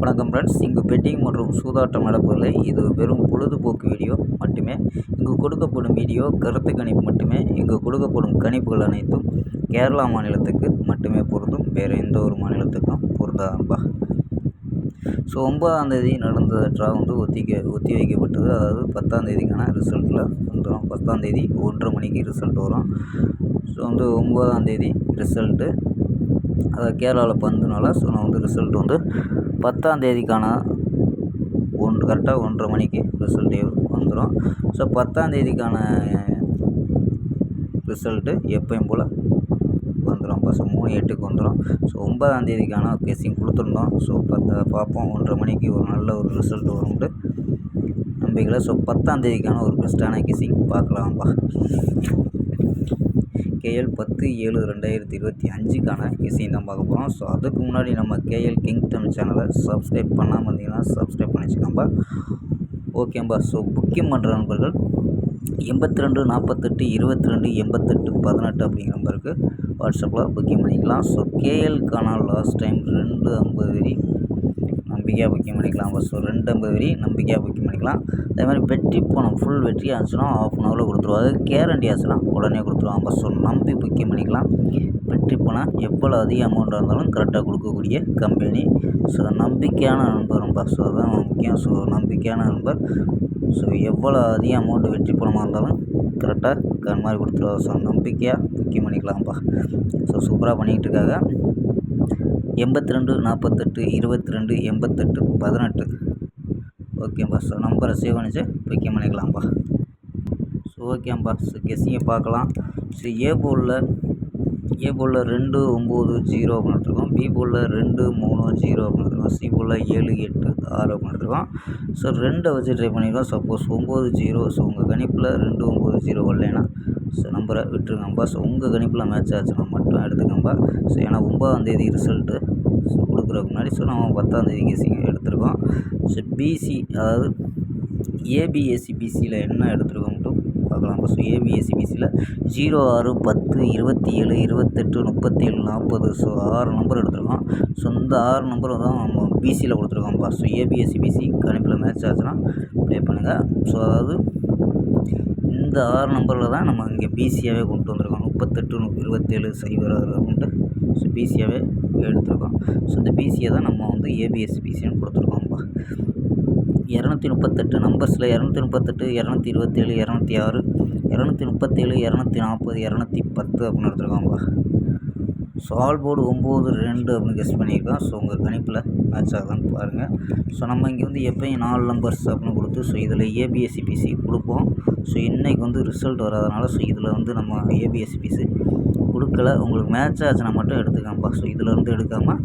வணக்கம் ஃப்ரெண்ட்ஸ், இங்கு பெட்டிங் மற்றும் சூதாட்டம் நடப்பதில்லை. இது வெறும் பொழுதுபோக்கு வீடியோ மட்டுமே. இங்கு கொடுக்கப்படும் வீடியோ கருத்து கணிப்பு மட்டுமே. இங்கு கொடுக்கப்படும் கணிப்புகள் அனைத்தும் கேரளா மாநிலத்துக்கு மட்டுமே பொருந்தும், வேறு எந்த ஒரு மாநிலத்துக்கும் பொருந்தாம்பா. ஸோ 9ஆம் தேதி நடந்த ட்ரா ஒத்தி வைக்கப்பட்டது. அதாவது 10ஆம் தேதிக்கான ரிசல்ட்டில் வந்துடும். 10ஆம் தேதி 1:30 மணிக்கு ரிசல்ட் வரும். ஸோ 9ஆம் தேதி ரிசல்ட்டு, அதாவது கேரளாவில் பந்துனால ஸோ ரிசல்ட் 10ஆம் தேதிக்கான கரெக்டாக 1:30 மணிக்கு ரிசல்ட்டே வந்துடும். ஸோ 10ஆம் தேதிக்கான ரிசல்ட்டு எப்பயும் போல் வந்துடும். ஸோ 3/8க்கு வந்துடும். ஸோ 9ஆம் தேதிக்கான கெஸ்ஸிங் கொடுத்துருந்தோம். ஸோ பார்ப்போம், 1:30 மணிக்கு ஒரு நல்ல ஒரு ரிசல்ட் வரும்ட்டு நம்பிக்கையில். ஸோ 10ஆம் தேதிக்கான ஒரு பெஸ்ட்டான கெஸ்ஸிங் பார்க்கலாம்ப்பா. KL 10/7/2025க்கான கெஸ்ஸிங் தான் பார்க்க போகிறோம். ஸோ அதுக்கு முன்னாடி நம்ம KL கிங்டம் சேனலை சப்ஸ்கிரைப் பண்ணாமல் இருந்தீங்கன்னா சப்ஸ்கிரைப் பண்ணி வச்சுக்கோம்பா. ஓகேம்பா. ஸோ புக்கிங் பண்ணுற நண்பர்கள் 82 48 22 88 18 அப்படிங்கிற நம்பருக்கு வாட்ஸ்அப்பில் புக்கிங் பண்ணிக்கலாம். ஸோ KLக்கான லாஸ்ட் டைம் 250 வரி நம்பிக்கையாக புக்கிங் பண்ணிக்கலாம். ஸோ 250 வரி நம்பிக்கையாக புக்கிங் பண்ணிக்கலாம். அதே மாதிரி வெற்றி பணம் ஃபுல் வெற்றி ஆச்சுன்னா ½ அன் ஹவரில் கொடுத்துருவாங்க. கேரண்டி ஆச்சுன்னா உடனே கொடுத்துருவாங்க. ஸோ நம்பி புக்கிங் பண்ணிக்கலாம். வெற்றி பணம் எவ்வளோ அதிக அமௌண்ட்டாக இருந்தாலும் கரெக்டாக கொடுக்கக்கூடிய கம்பெனி. ஸோ நம்பிக்கையான நண்பரும்பா. ஸோ அதுதான் முக்கியம். ஸோ நம்பிக்கையான நண்பர். ஸோ எவ்வளோ அதிக அமௌண்ட்டு வெற்றி பணமாக இருந்தாலும் கரெக்டாக மாதிரி கொடுத்துருவாங்க. ஸோ நம்பிக்கையாக புக்கிங் பண்ணிக்கலாம்ப்பா. ஸோ சூப்பராக பண்ணிக்கிட்டு இருக்காங்க. 82 48 22 88 18. ஓகேம்பா. ஸோ நம்பரை சேவ் பண்ணிச்சு புக்கிங் பண்ணிக்கலாம்ப்பா. ஸோ ஓகேம்பா. ஸோ கெஸ்ஸிங்கை பார்க்கலாம். ஸோ ஏ போலில் 2 9 0 அப்படின்னு எடுத்துருக்கோம். பி போலில் 2 3 0 அப்படின்னு எடுத்துருக்கோம். சி போலில் 7 8 6 அப்படின்னு எடுத்துருக்கோம். ஸோ 2 வச்சு ட்ரை பண்ணியிருக்கோம். சப்போஸ் 9 0. ஸோ உங்கள் கணிப்பில் 2 9 0 வரலைன்னா ஸோ நம்பரை விட்டுருங்கப்பா. ஸோ உங்கள் கணிப்பில் மேட்ச் ஆச்சுன்னா மட்டும் எடுத்துக்கோம்பா. ஸோ ஏன்னா 9ஆம் தேதி ரிசல்ட்டு ஸோ கொடுக்குறதுக்கு முன்னாடி ஸோ நம்ம 10ஆம் தேதி கெஸ்ஸிங் எடுத்துருக்கோம். ஸோ பிசி, அதாவது ஏபிஎஸ்சிபிசியில் என்ன எடுத்துருக்கோம்ட்டு பார்க்கலாம். ஸோ ஏபிஎஸ்சிபிசியில் 0 6 10 27 28 37 40. ஸோ 6 நம்பர் எடுத்துருக்கோம். ஸோ இந்த 6 நம்பர் தான் நம்ம பிசியில் கொடுத்துருக்கோம்ப்பா. ஸோ ஏபிஎஸ்சிபிசி கணிப்பில் மேட்ச் ஆச்சுன்னா ப்ளே பண்ணுங்கள். ஸோ அதாவது இந்த 6 நம்பரில் தான் நம்ம இங்கே பிசியாகவே கொண்டு வந்திருக்கோம். 38 27 0 6 அப்படின்ட்டு ஸோ பிசியாகவே எடுத்துருக்கோம். ஸோ இந்த பிசியை தான் நம்ம ஏபிஎஸ்சிபிசின்னு கொடுத்துருக்கோம்ப்பா. 238 நம்பர்ஸில் 238 227 206 237 240 210 அப்படின்னு எடுத்துருக்கோம்ப்பா. ஸோ ஆல் போர்டு 9 2 அப்படின்னு கெஸ் பண்ணியிருக்கோம். ஸோ உங்கள் கணிப்பில் மேட்ச் ஆகுதான்னு பாருங்கள். ஸோ நம்ம இங்கே எப்பயும் 4 நம்பர்ஸ் அப்படின்னு கொடுத்து ஸோ இதில் ஏபிஎஸ்சிபிசி கொடுப்போம். ஸோ இன்றைக்கி ரிசல்ட் வராதனால ஸோ இதில் நம்ம ஏபிஎஸ்சிபிசி கொடுக்கல. உங்களுக்கு மேட்ச் ஆச்சுன்னா மட்டும் எடுத்துக்காம்பா. ஸோ இதிலேருந்து எடுக்காமல்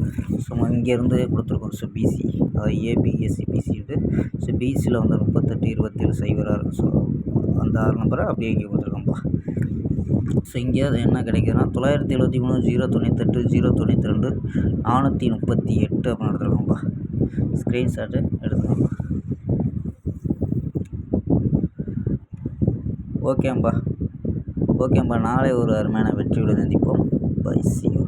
ஸோ இங்கேருந்து கொடுத்துருக்கோம். ஸோ பிசி, அதாவது ஏபிஎஸ்சிபிசிட்டு ஸோ பிசியில் 38 27 0 6. ஸோ அந்த 6 நம்பரை அப்படியே இங்கே கொடுத்துருக்கோம்ப்பா. ஸோ இங்கே என்ன கிடைக்குதுன்னா 973 098 092 438 அப்படின்னு எடுத்துருக்கோம்ப்பா. ஸ்க்ரீன்ஷாட்டு எடுத்துக்கோம்ப்பா. ஓகேம்பா. நாளை ஒரு அருமையான வெற்றியுடன் சந்திப்போம். Bye, see you.